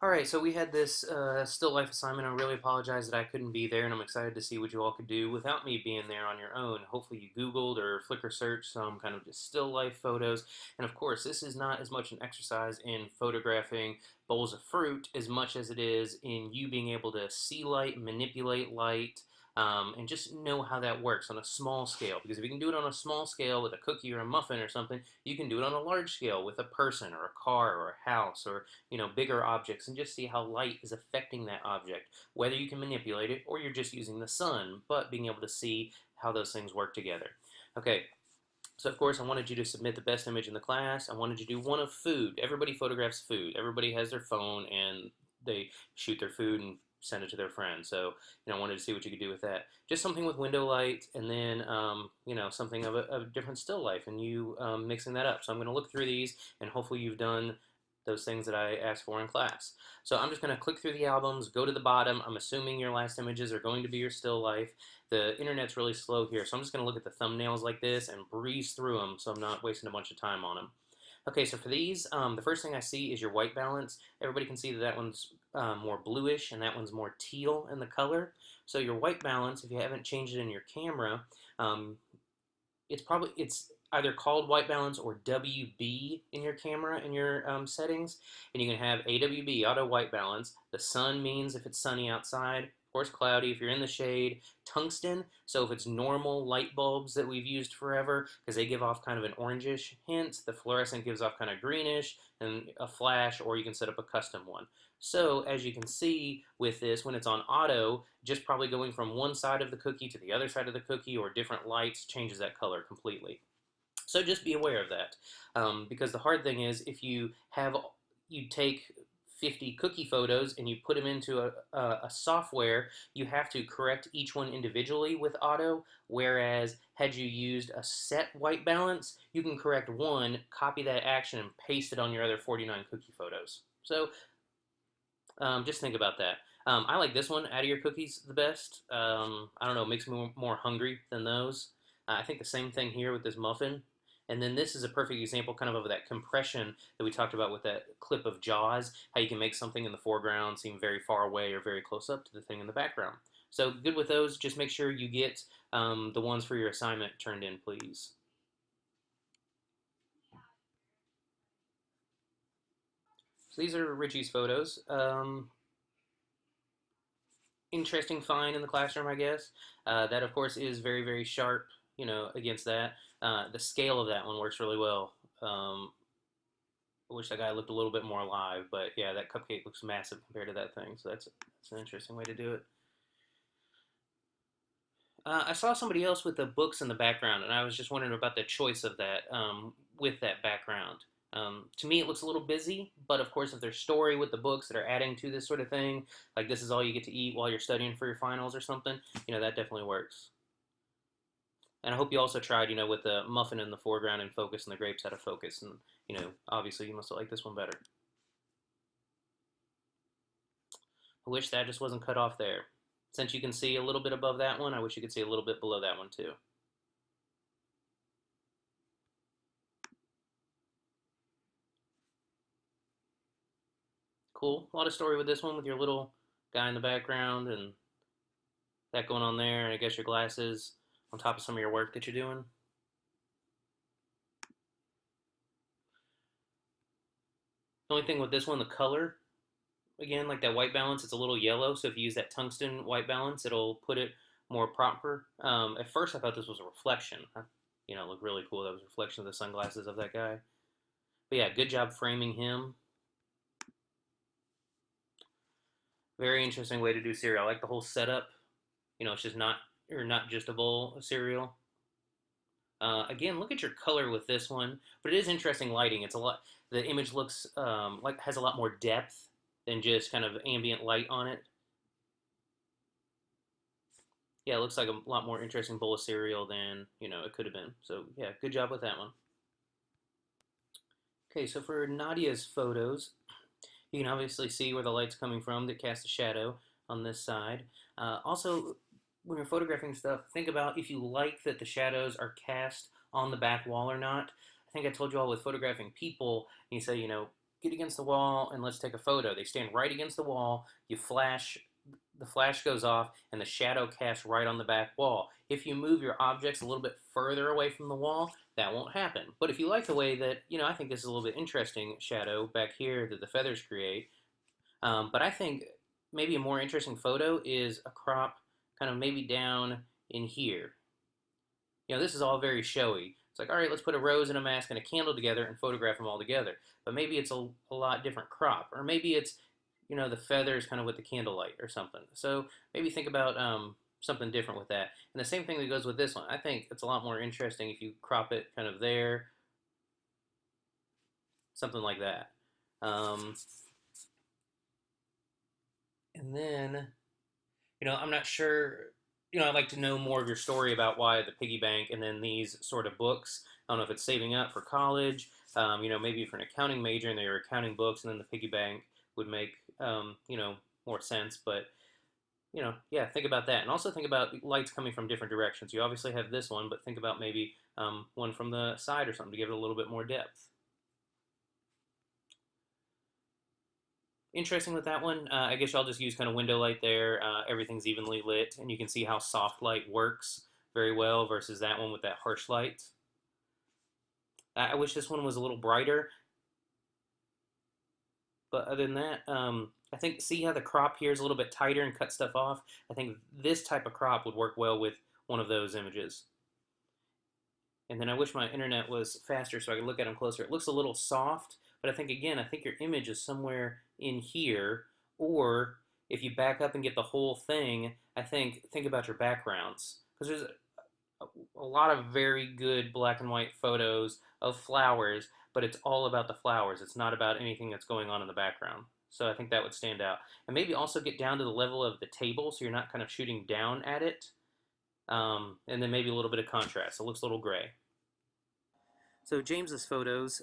All right, so we had this still life assignment. I really apologize that I couldn't be there, and I'm excited to see what you all could do without me being there on your own. Hopefully, you Googled or Flickr searched some kind of just still life photos. And of course, this is not as much an exercise in photographing bowls of fruit as much as it is in you being able to see light, manipulate light, and just know how that works on a small scale. Because if you can do it on a small scale with a cookie or a muffin or something, you can do it on a large scale with a person or a car or a house or bigger objects, and just see how light is affecting that object, whether you can manipulate it or you're just using the sun, but being able to see how those things work together. Okay, so of course I wanted you to submit the best image in the class. I wanted you to do one of food. Everybody photographs food. Everybody has their phone and they shoot their food and send it to their friends. So, I wanted to see what you could do with that. Just something with window light, and then, something of a different still life, and you mixing that up. So I'm going to look through these, and hopefully you've done those things that I asked for in class. So I'm just going to click through the albums, go to the bottom. I'm assuming your last images are going to be your still life. The internet's really slow here, so I'm just going to look at the thumbnails like this and breeze through them so I'm not wasting a bunch of time on them. Okay, so for these, the first thing I see is your white balance. Everybody can see that that one's more bluish and that one's more teal in the color. So your white balance, if you haven't changed it in your camera, um, it's either called white balance or WB in your camera in your settings, and you can have AWB, auto white balance. The sun means if it's sunny outside, of course cloudy if you're in the shade. Tungsten, so if it's normal light bulbs that we've used forever, because they give off kind of an orangish hint. The fluorescent gives off kind of greenish, and a flash, or you can set up a custom one. So as you can see with this, when it's on auto, just probably going from one side of the cookie to the other side of the cookie or different lights changes that color completely. So just be aware of that, because the hard thing is if you take 50 cookie photos and you put them into a software, you have to correct each one individually with auto, whereas had you used a set white balance, you can correct one, copy that action, and paste it on your other 49 cookie photos. So just think about that. I like this one out of your cookies the best. I don't know, it makes me more hungry than those. I think the same thing here with this muffin. And then this is a perfect example kind of that compression that we talked about with that clip of Jaws, how you can make something in the foreground seem very far away or very close up to the thing in the background. So good with those. Just make sure you get the ones for your assignment turned in, please. So these are Richie's photos. Interesting find in the classroom, I guess. That, of course, is very, very sharp, against that. The scale of that one works really well. I wish that guy looked a little bit more alive, but yeah, that cupcake looks massive compared to that thing, so that's an interesting way to do it. I saw somebody else with the books in the background, and I was just wondering about the choice of that with that background. To me, it looks a little busy, but of course, if there's story with the books that are adding to this sort of thing, like this is all you get to eat while you're studying for your finals or something, that definitely works. And I hope you also tried, with the muffin in the foreground in focus and the grapes out of focus. And, obviously you must have liked this one better. I wish that just wasn't cut off there. Since you can see a little bit above that one, I wish you could see a little bit below that one too. Cool. A lot of story with this one with your little guy in the background and that going on there, and I guess your glasses on top of some of your work that you're doing. The only thing with this one, the color, again, like that white balance, it's a little yellow. So if you use that tungsten white balance, it'll put it more proper. At first, I thought this was a reflection. It looked really cool. That was a reflection of the sunglasses of that guy. But yeah, good job framing him. Very interesting way to do cereal. I like the whole setup. It's just not just a bowl of cereal. Again, look at your color with this one, but it is interesting lighting. It's a lot. The image looks like has a lot more depth than just kind of ambient light on it. Yeah, it looks like a lot more interesting bowl of cereal than it could have been. So yeah, good job with that one. Okay, so for Nadia's photos, you can obviously see where the light's coming from that casts a shadow on this side. Also, when you're photographing stuff, think about if you like that the shadows are cast on the back wall or not. I think I told you all with photographing people, you say, get against the wall and let's take a photo. They stand right against the wall. You flash, the flash goes off, and the shadow casts right on the back wall. If you move your objects a little bit further away from the wall, that won't happen. But if you like the way that, I think this is a little bit interesting shadow back here that the feathers create. But I think maybe a more interesting photo is a crop kind of maybe down in here. This is all very showy. It's like, all right, let's put a rose and a mask and a candle together and photograph them all together. But maybe it's a lot different crop. Or maybe it's, the feathers kind of with the candlelight or something. So maybe think about something different with that. And the same thing that goes with this one. I think it's a lot more interesting if you crop it kind of there, something like that. And then, I'm not sure. I'd like to know more of your story about why the piggy bank and then these sort of books. I don't know if it's saving up for college. Maybe for an accounting major and they're accounting books, and then the piggy bank would make, more sense. But, yeah, think about that. And also think about lights coming from different directions. You obviously have this one, but think about maybe one from the side or something to give it a little bit more depth. Interesting with that one. I guess I'll just use kind of window light there. Everything's evenly lit, and you can see how soft light works very well versus that one with that harsh light. I wish this one was a little brighter, but other than that, I think see how the crop here is a little bit tighter and cut stuff off. I think this type of crop would work well with one of those images. And then I wish my internet was faster so I could look at them closer. It looks a little soft, but I think, again, I think your image is somewhere in here. Or if you back up and get the whole thing, I think about your backgrounds. Because there's a lot of very good black and white photos of flowers, but it's all about the flowers. It's not about anything that's going on in the background. So I think that would stand out. And maybe also get down to the level of the table so you're not kind of shooting down at it. And then maybe a little bit of contrast. So it looks a little gray. So James's photos,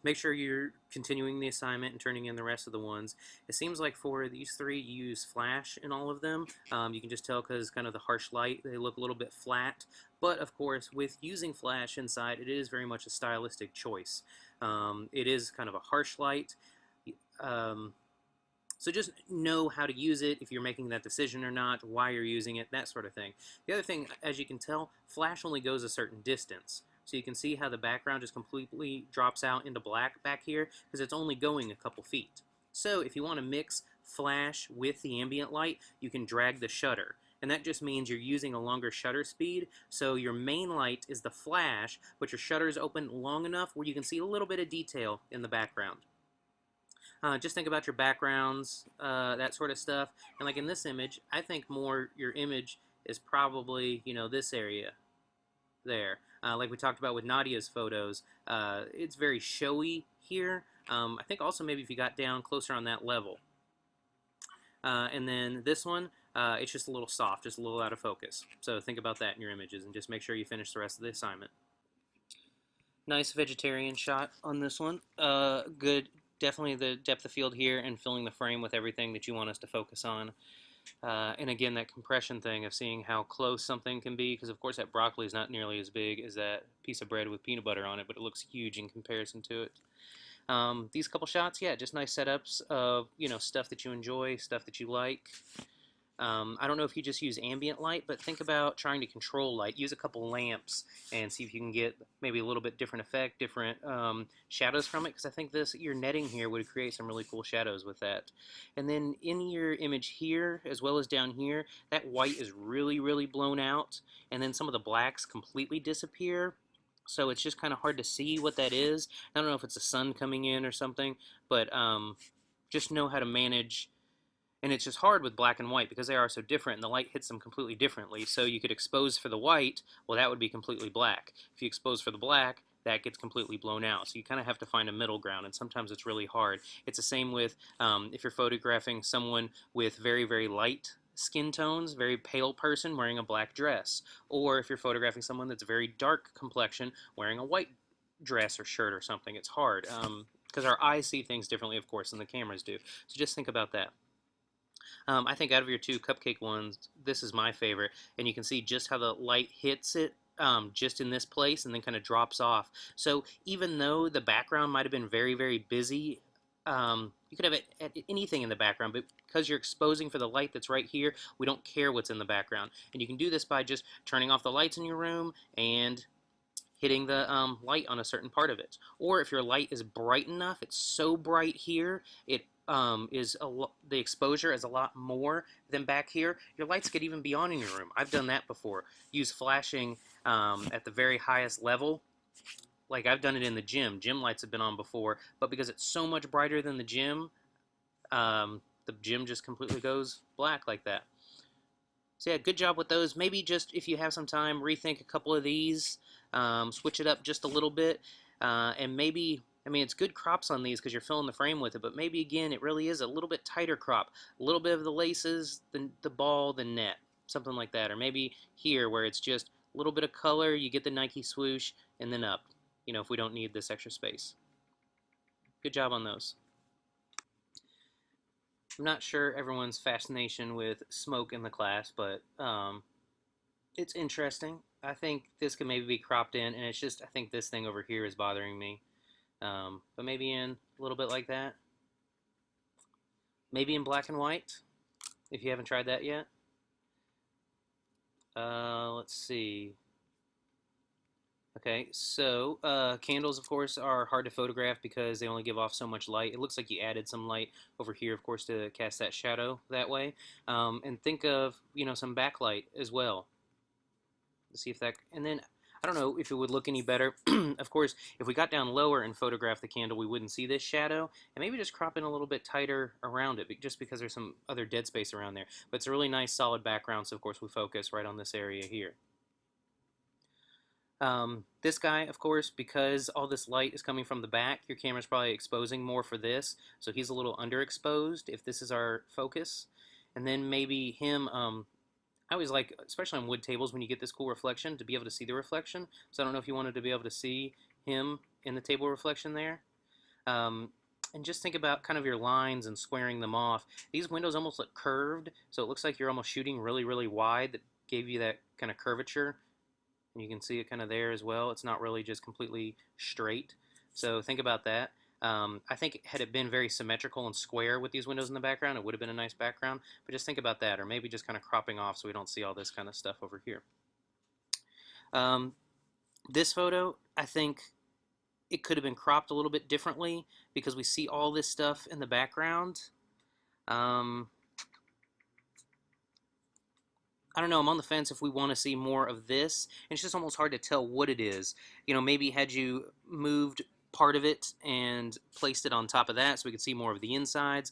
make sure you're continuing the assignment and turning in the rest of the ones. It seems like for these three, you use flash in all of them. You can just tell because kind of the harsh light, they look a little bit flat. But of course, with using flash inside, it is very much a stylistic choice. It is kind of a harsh light. So just know how to use it, if you're making that decision or not, why you're using it, that sort of thing. The other thing, as you can tell, flash only goes a certain distance. So you can see how the background just completely drops out into black back here because it's only going a couple feet. So if you want to mix flash with the ambient light, you can drag the shutter. And that just means you're using a longer shutter speed. So your main light is the flash, but your shutter is open long enough where you can see a little bit of detail in the background. Just think about your backgrounds, that sort of stuff. And like in this image, I think more your image is probably, this area there. Like we talked about with Nadia's photos, it's very showy here. I think also maybe if you got down closer on that level. And then this one, it's just a little soft, just a little out of focus. So think about that in your images and just make sure you finish the rest of the assignment. Nice vegetarian shot on this one. Good. Definitely the depth of field here and filling the frame with everything that you want us to focus on. And again, that compression thing of seeing how close something can be, because of course that broccoli is not nearly as big as that piece of bread with peanut butter on it, but it looks huge in comparison to it. These couple shots, yeah, just nice setups of, stuff that you enjoy, stuff that you like. I don't know if you just use ambient light, but think about trying to control light. Use a couple lamps and see if you can get maybe a little bit different effect, different shadows from it, because I think your netting here would create some really cool shadows with that. And then in your image here, as well as down here, that white is really, really blown out, and then some of the blacks completely disappear. So it's just kind of hard to see what that is. I don't know if it's the sun coming in or something, but just know how to manage. And it's just hard with black and white because they are so different and the light hits them completely differently. So you could expose for the white, well, that would be completely black. If you expose for the black, that gets completely blown out. So you kind of have to find a middle ground, and sometimes it's really hard. It's the same with if you're photographing someone with very, very light skin tones, very pale person wearing a black dress, or if you're photographing someone that's very dark complexion wearing a white dress or shirt or something. It's hard because our eyes see things differently, of course, than the cameras do. So just think about that. I think out of your two cupcake ones, this is my favorite, and you can see just how the light hits it just in this place and then kind of drops off. So even though the background might have been very, very busy you could have it at anything in the background, but because you're exposing for the light that's right here, we don't care what's in the background. And you can do this by just turning off the lights in your room and hitting the light on a certain part of it. Or if your light is bright enough, it's so bright here, it the exposure is a lot more than back here. Your lights could even be on in your room. I've done that before. Use flashing at the very highest level. Like I've done it in the gym. Gym lights have been on before, but because it's so much brighter than the gym just completely goes black like that. So yeah, good job with those. Maybe just if you have some time, rethink a couple of these, switch it up just a little bit, and maybe, I mean, it's good crops on these because you're filling the frame with it, but maybe again, it really is a little bit tighter crop. A little bit of the laces, the ball, the net, something like that. Or maybe here where it's just a little bit of color, you get the Nike swoosh, and then up, you know, if we don't need this extra space. Good job on those. I'm not sure everyone's fascination with smoke in the class, but it's interesting. I think this could maybe be cropped in, and it's just, I think this thing over here is bothering me. But maybe in a little bit like that. Maybe in black and white, if you haven't tried that yet. Let's see. Okay, so candles, of course, are hard to photograph because they only give off so much light. It looks like you added some light over here, of course, to cast that shadow that way. And think of, you know, some backlight as well. Let's see if that, and then, I don't know if it would look any better. Of course, if we got down lower and photographed the candle, we wouldn't see this shadow. And maybe just crop in a little bit tighter around it, just because there's some other dead space around there. But it's a really nice solid background, so of course we focus right on this area here. This guy, of course, because all this light is coming from the back, your camera's probably exposing more for this, so he's a little underexposed if this is our focus. And then maybe him, I always like, especially on wood tables, when you get this cool reflection, to be able to see the reflection. So I don't know if you wanted to be able to see him in the table reflection there. And just think about kind of your lines and squaring them off. These windows almost look curved, so it looks like you're almost shooting really, really wide. That gave you that kind of curvature. And you can see it kind of there as well. It's not really just completely straight. So think about that. I think had it been very symmetrical and square with these windows in the background, it would have been a nice background. But just think about that, or maybe just kind of cropping off so we don't see all this kind of stuff over here. This photo, I think it could have been cropped a little bit differently because we see all this stuff in the background. I don't know, I'm on the fence if we want to see more of this. And it's just almost hard to tell what it is. You know, maybe had you moved part of it and placed it on top of that so we could see more of the insides.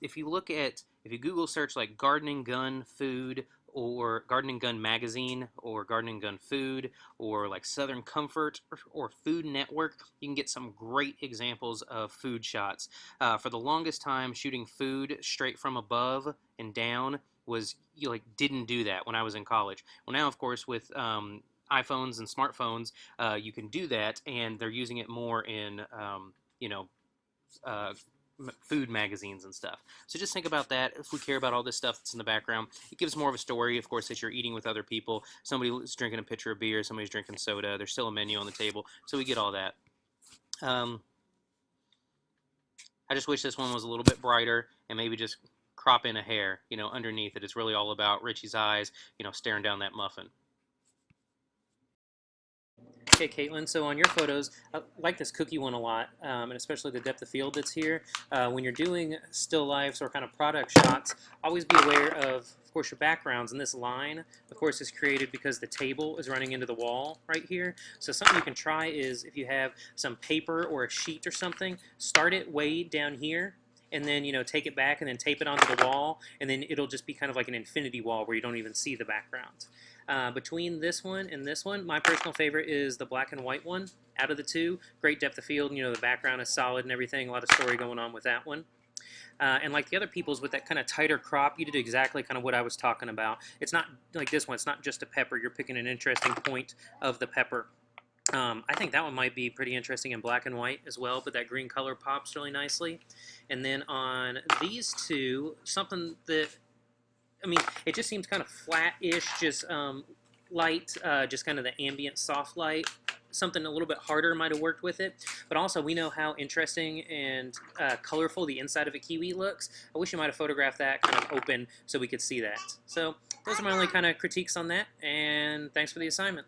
If you Google search like gardening gun food or gardening gun magazine or gardening gun food or like Southern Comfort or Food Network, you can get some great examples of food shots. For the longest time, shooting food straight from above and down was, you like didn't do that when I was in college. Well, now of course with iPhones and smartphones, you can do that, and they're using it more in you know, food magazines and stuff. So just think about that. If we care about all this stuff that's in the background, it gives more of a story. Of course, as you're eating with other people, somebody's drinking a pitcher of beer, somebody's drinking soda, there's still a menu on the table, so we get all that. I just wish this one was a little bit brighter and maybe just crop in a hair, you know, underneath it. It's really all about Richie's eyes, you know, staring down that muffin. Okay, Caitlin, so on your photos, I like this cookie one a lot, and especially the depth of field that's here. When you're doing still lifes or kind of product shots, always be aware of course, your backgrounds. And this line, of course, is created because the table is running into the wall right here. So something you can try is if you have some paper or a sheet or something, start it way down here, and then, you know, take it back and then tape it onto the wall, and then it'll just be kind of like an infinity wall where you don't even see the background. Between this one and this one, my personal favorite is the black and white one. Out of the two, great depth of field, and, you know, the background is solid and everything, a lot of story going on with that one. And like the other people's with that kind of tighter crop, you did exactly kind of what I was talking about. It's not like this one, it's not just a pepper, you're picking an interesting point of the pepper. I think that one might be pretty interesting in black and white as well, but that green color pops really nicely. And then on these two, something that, I mean, it just seems kind of flat-ish, just light, just kind of the ambient soft light. something a little bit harder might have worked with it. But also, we know how interesting and colorful the inside of a kiwi looks. I wish you might have photographed that kind of open so we could see that. So those are my only kind of critiques on that, and thanks for the assignment.